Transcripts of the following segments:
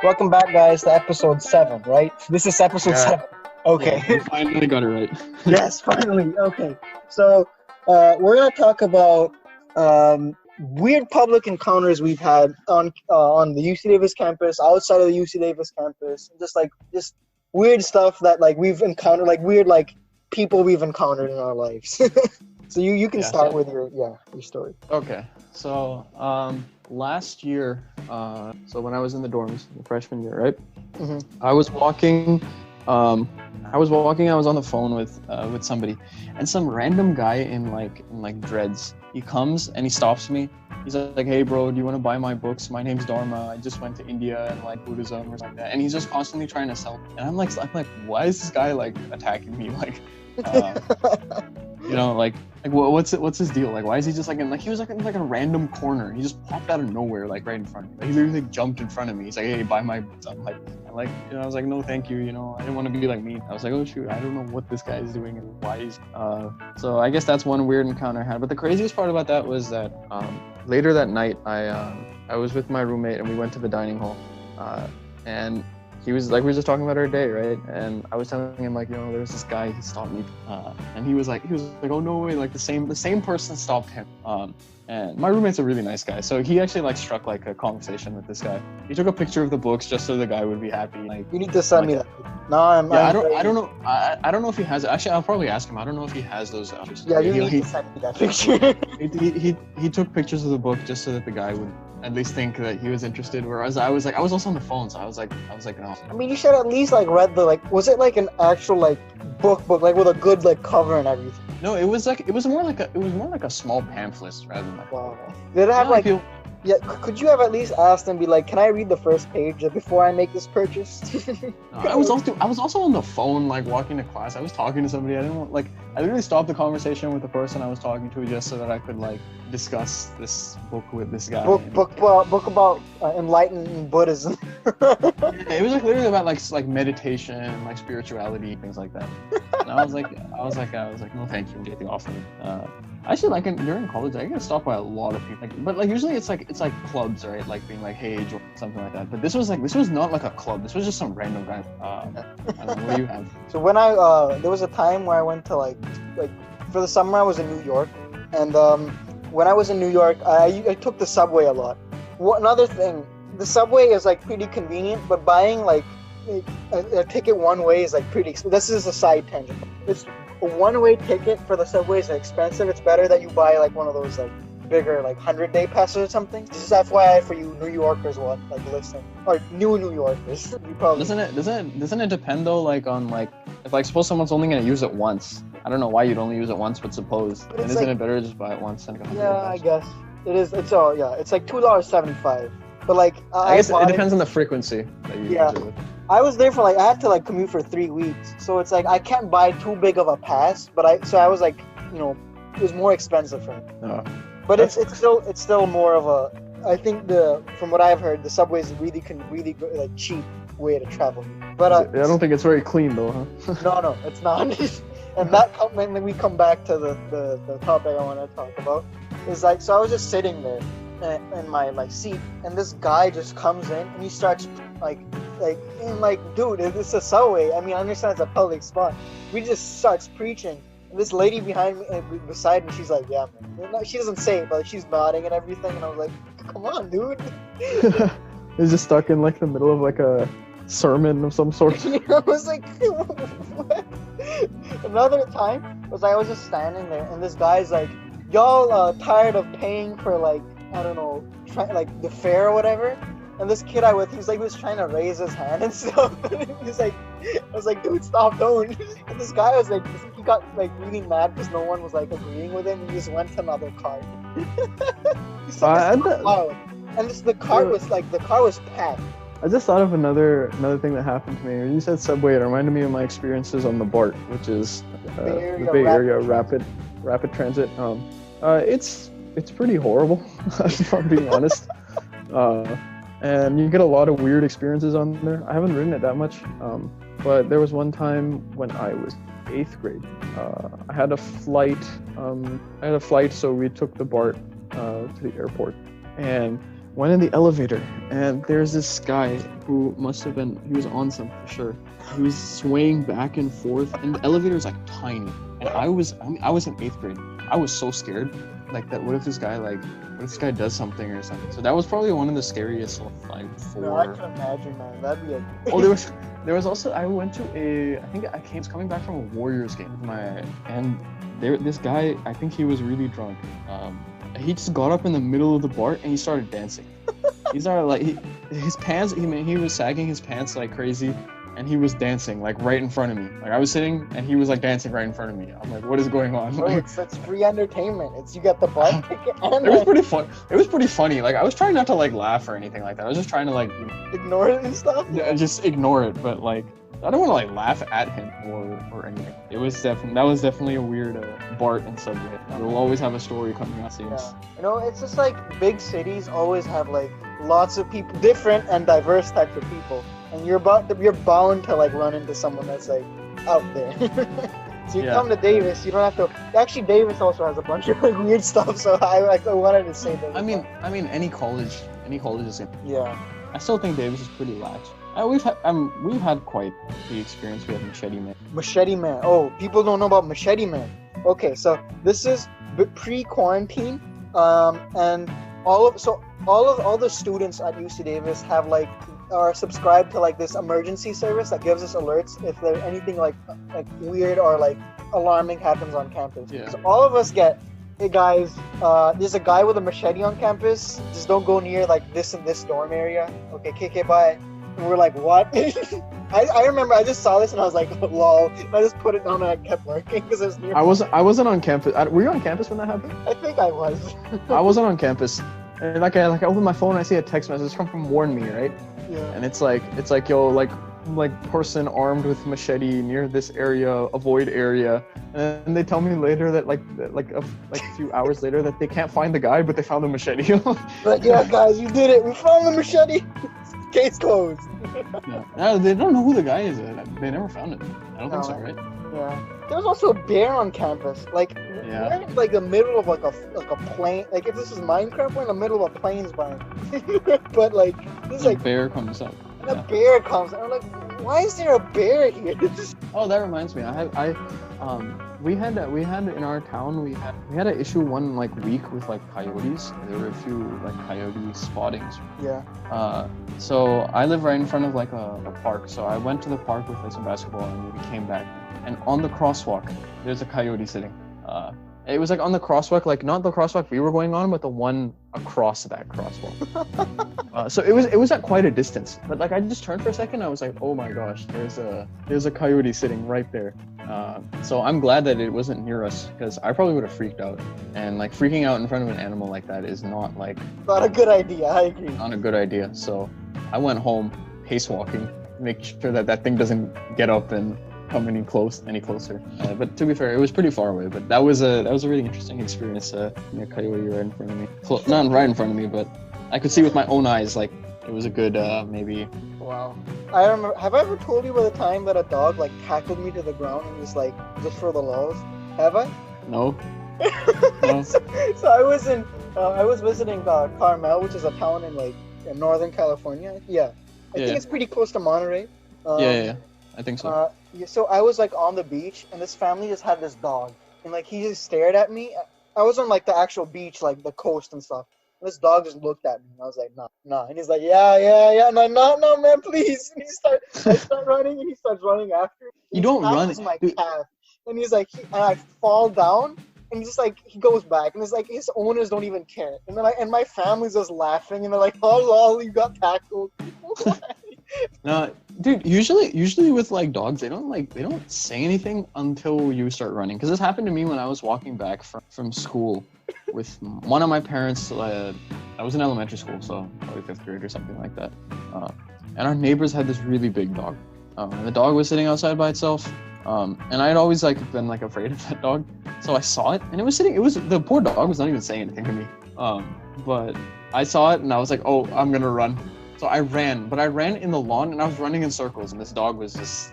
Welcome back, guys, to episode 7, right? This is episode Yeah, 7. Okay. yeah, you finally got it right. Yes, finally. Okay. So, we're going to talk about weird public encounters we've had on the UC Davis campus, outside of the UC Davis campus, just weird stuff that we've encountered, weird people we've encountered in our lives. So you can Yeah, start so with your story. okay. So last year, so when I was in the dorms, the freshman year, right? Mm-hmm. I was walking. I was on the phone with somebody, and some random guy in dreads. He comes and he stops me. He's like, "Hey, bro, do you want to buy my books? My name's Dharma. I just went to India and Buddhism or something like that." And he's just constantly trying to sell. And I'm like, why is this guy attacking me? Uh, what's his deal? Why is he just he was in a random corner. He just popped out of nowhere, right in front of me. He literally jumped in front of me. He's like, "Hey, buy my books." I was like, "No, thank you. I didn't want to be like me." I was like, "Oh shoot, I don't know what this guy is doing and why he's." So I guess that's one weird encounter I had. But the craziest part about that was that later that night, I was with my roommate and we went to the dining hall, and he was we were just talking about our day, right? And I was telling him there was this guy, he stopped me, and he was like, "Oh no way!" The same person stopped him. And my roommate's a really nice guy, so he actually struck a conversation with this guy. He took a picture of the books just so the guy would be happy. You need to send me that. No, I don't know. I don't know if he has it. Actually, I'll probably ask him. I don't know if he has those. Yeah, you need to send me that picture. he took pictures of the book just so that the guy would at least think that he was interested. Whereas I was also on the phone, so I was like, no. I mean, you should at least read the was it an actual book with a good cover and everything? No, it was more like a small pamphlet rather than Wow. Did it have Yeah, could you have at least asked them, be like, "Can I read the first page before I make this purchase?" No, I was also on the phone, walking to class. I was talking to somebody. I didn't want, I literally stopped the conversation with the person I was talking to just so that I could discuss this book with this guy. Book about enlightened Buddhism. Yeah, it was literally about meditation, spirituality, things like that. And I was like, no, thank you, getting off of it. Actually, during college, I get stopped by a lot of people. But usually it's clubs, right? Being hey, or something like that. But this was not a club. This was just some random guy. I don't know, what do you have? So when there was a time where I went to for the summer I was in New York, and when I was in New York, I took the subway a lot. Another thing, the subway is pretty convenient, but buying a ticket one way is pretty expensive. This is a side tangent. It's a one-way ticket for the subway is expensive. It's better that you buy one of those bigger 100-day passes or something. This is FYI for you New Yorkers listen, or new New Yorkers. You probably doesn't it depend though on if suppose someone's only gonna use it once. I don't know why you'd only use it once, but suppose. And isn't it better to just buy it once and go? Yeah, I guess it is. It's $2.75. But I guess it depends on the frequency that you use it with. I was there for I had to commute for 3 weeks, so it's I can't buy too big of a pass. But I was it was more expensive for me. Oh. But it's still more of a, I think from what I've heard, the subway is really good, cheap way to travel. But I don't think it's very clean though, huh? No, it's not. And when we come back to the topic I want to talk about is so I was just sitting there in my seat, and this guy just comes in and he starts dude, it's a subway. I mean, I understand it's a public spot. He just starts preaching. And this lady behind me, beside me, she's like, "Yeah, man." No, she doesn't say it, but she's nodding and everything. And I was like, "Come on, dude." He's just stuck in the middle of a sermon of some sort. I was like, what? Another time was I was just standing there, and this guy's like, "Y'all tired of paying for I don't know, the fare or whatever?" And this kid he was trying to raise his hand and stuff. I was like, "Dude, stop, don't." And this guy was he got really mad because no one was agreeing with him. He just went to another car. And the car was packed. I just thought of another thing that happened to me. When you said subway, it reminded me of my experiences on the BART, which is the Bay Area Rapid Transit. It's pretty horrible, if I'm being honest. And you get a lot of weird experiences on there. I haven't ridden it that much, but there was one time when I was 8th grade. I had a flight. So we took the BART to the airport, and went in the elevator, and there's this guy who he was on some for sure. He was swaying back and forth, and the elevator is like tiny. And I was in 8th grade. I was so scared. Like that, what if this guy does something or something? So that was probably one of the scariest, like, No, I can imagine, man. That'd be a... Oh, there was also, I went to I was coming back from a Warriors game this guy, I think he was really drunk. He just got up in the middle of the bar and he started dancing. He started like, his pants, he was sagging his pants like crazy, and he was dancing like right in front of me. Like I was sitting and he was like dancing right in front of me. I'm like, what is going on? Bro, it's free entertainment. You got the bar ticket and it was pretty fun. It was pretty funny. Like I was trying not to like laugh or anything like that. I was just trying to like ignore it and stuff. Yeah, just ignore it. But like I don't want to like laugh at him or anything. That was definitely a weird Bart and Subway. We'll always have a story coming out soon. Yeah. You know, it's just like big cities always have like lots of people, different and diverse types of people, and you're bound to like run into someone that's like out there. So you come to Davis, you don't have to. Actually, Davis also has a bunch of like weird stuff. So I wanted to say that. I mean, any college is. Yeah. I still think Davis is pretty lax. We've had quite the experience. We have Machete Man. Machete Man. Oh, people don't know about Machete Man. Okay, so this is pre-quarantine, and all the students at UC Davis are subscribed to like this emergency service that gives us alerts if there's anything like weird or like alarming happens on campus. Yeah. So all of us get, hey guys, there's a guy with a machete on campus. Just don't go near like this and this dorm area. Okay, KK, bye. And we're like, what? I remember I just saw this and I was like, lol. I just put it down and I kept working because it was near. I wasn't on campus. Were you on campus when that happened? I think I was. I wasn't on campus. And I open my phone and I see a text message from Warn Me, right? Yeah. And it's like yo, like person armed with machete near this area, avoid area. And they tell me later that like a few hours later that they can't find the guy, but they found the machete. Like, yeah, guys, you did it. We found the machete. Case closed. No, they don't know who the guy is. They never found it. I don't think so, right? Yeah. There was also a bear on campus. Like, we're in like the middle of like a plain. Like, if this is Minecraft, we're in the middle of a plains biome. But like, this like bear comes up. And a bear comes. And I'm like, why is there a bear here? Oh, that reminds me. We had in our town we had an issue one like week with like coyotes. There were a few like coyote spottings. Yeah. So I live right in front of like a park. So I went to the park with like some basketball and we came back. And on the crosswalk, there's a coyote sitting. It was like on the crosswalk, like not the crosswalk we were going on, but the one across that crosswalk. So it was at quite a distance. But like I just turned for a second, I was like, oh my gosh, there's a coyote sitting right there. So I'm glad that it wasn't near us because I probably would have freaked out. And like freaking out in front of an animal like that is not a good idea. I agree. Not a good idea. So I went home, pace walking, make sure that thing doesn't get up and come any closer. But to be fair, it was pretty far away. But that was a really interesting experience. A coyote right in front of me. Not right in front of me, but I could see with my own eyes. Like it was a good maybe. Wow. I remember. Have I ever told you about the time that a dog like tackled me to the ground and was like just for the lulz? Have I? No. No. So I was visiting Carmel, which is a town in Northern California. Yeah. I think it's pretty close to Monterey. Yeah. I think so. So I was like on the beach, and this family just had this dog, and like he just stared at me. I was on like the actual beach, like the coast and stuff. And this dog just looked at me, and I was like, nah. And he's like, yeah, no, man, please. And I start running, and he starts running after me. You don't run. My calf, and he's like, and I fall down, and he's just like, he goes back, and it's like his owners don't even care, and then and my family's just laughing, and they're like, oh lol, you got tackled. No, dude. Usually with like dogs, they don't say anything until you start running. Because this happened to me when I was walking back from school with one of my parents. I was in elementary school, so probably 5th grade or something like that. And our neighbors had this really big dog. And the dog was sitting outside by itself. And I had always been afraid of that dog. So I saw it, and the poor dog was not even saying anything to me. But I saw it, and I was like, oh, I'm gonna run. So I ran, but I ran in the lawn, and I was running in circles, and this dog was just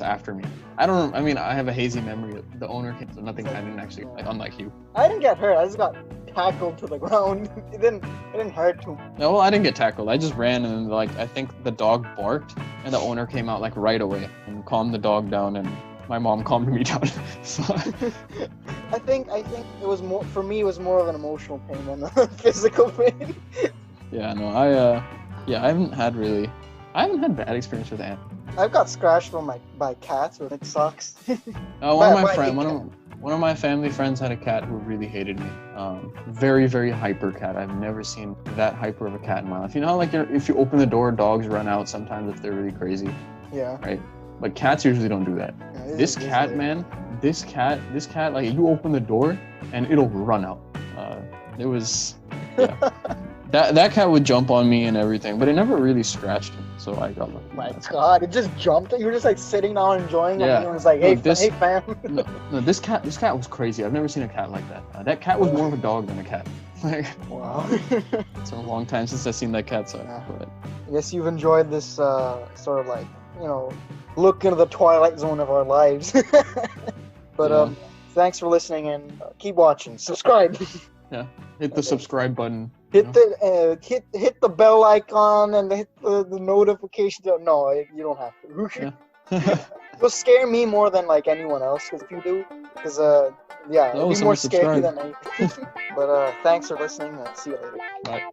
after me. I have a hazy memory. The owner came, so nothing. I didn't actually, unlike you. I didn't get hurt. I just got tackled to the ground. It didn't hurt too. No, well, I didn't get tackled. I just ran, and like I think the dog barked, and the owner came out like right away and calmed the dog down, and my mom calmed me down. So, I think it was more for me. It was more of an emotional pain than a physical pain. yeah, no, I haven't had bad experience with ants. I've got scratched by cats, and it sucks. One of my family friends had a cat who really hated me. Very, very hyper cat. I've never seen that hyper of a cat in my life. You know how like if you open the door, dogs run out sometimes if they're really crazy. Yeah. Right. But cats usually don't do that. Yeah, this cat, like you open the door and it'll run out. It was, yeah. That cat would jump on me and everything, but it never really scratched me, so I got lucky. My God, it just jumped. You were just like sitting down enjoying it, and it was like, No, hey fam. No, this cat was crazy. I've never seen a cat like that. That cat was more of a dog than a cat. Like, Wow. it's been a long time since I've seen that cat, so. Yeah. But, I guess you've enjoyed this sort of like, look into the twilight zone of our lives. But Yeah. thanks for listening and keep watching. Subscribe. yeah, hit the subscribe button. Hit the bell icon and hit the notification. No, you don't have to. Yeah. It'll scare me more than like anyone else if you do, because it'll be more scary than anything. But thanks for listening. See you later. Bye.